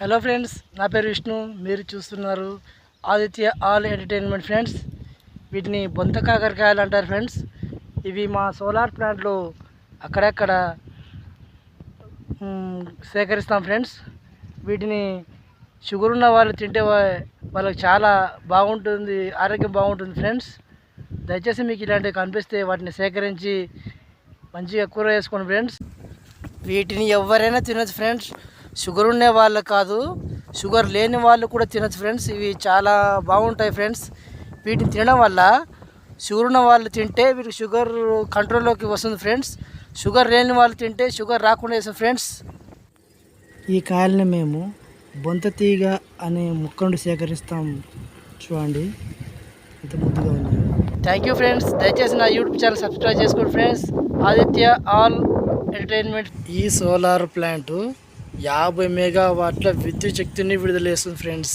Hello friends, నా పేరు విష్ణు. మీరు చూస్తున్నారు ఆదిత్య ఆల్ ఎంటర్టైన్మెంట్ ఫ్రెండ్స్. వీటిని బొంత కాకరకాయలు అంటారు ఫ్రెండ్స్. ఇవి మా సోలార్ ప్లాంట్లో అక్కడక్కడ సేకరిస్తాం ఫ్రెండ్స్. వీటిని షుగర్ ఉన్న వాళ్ళు తింటే వాళ్ళకి చాలా బాగుంటుంది, ఆరోగ్యం బాగుంటుంది ఫ్రెండ్స్. దయచేసి మీకు ఇలాంటివి కనిపిస్తే వాటిని సేకరించి మంచిగా కూర వేసుకోండి ఫ్రెండ్స్. వీటిని ఎవరైనా తినచ్చు ఫ్రెండ్స్. షుగర్ ఉండే వాళ్ళు కాదు, షుగర్ లేని వాళ్ళు కూడా తినచ్చు ఫ్రెండ్స్. ఇవి చాలా బాగుంటాయి ఫ్రెండ్స్. వీటిని తినడం వల్ల షుగర్ ఉన్న వాళ్ళు తింటే వీటికి షుగర్ కంట్రోల్లోకి వస్తుంది ఫ్రెండ్స్. షుగర్ లేని వాళ్ళు తింటే షుగర్ రాకుండా వేస్తుంది ఫ్రెండ్స్. ఈ కాయలని మేము బొంత తీగ అనే మొక్క నుండి సేకరిస్తాం. చూడండి ఎంత ముద్దుగా ఉన్నాయి. Thank you friends. దయచేసి నా యూట్యూబ్ ఛానల్ సబ్స్క్రైబ్ చేసుకోండి ఫ్రెండ్స్. Aditya all entertainment. ఈ సోలార్ ప్లాంట్ 50 మెగావాట్ల విద్యుత్ శక్తిని విడుదల చేస్తుంది ఫ్రెండ్స్.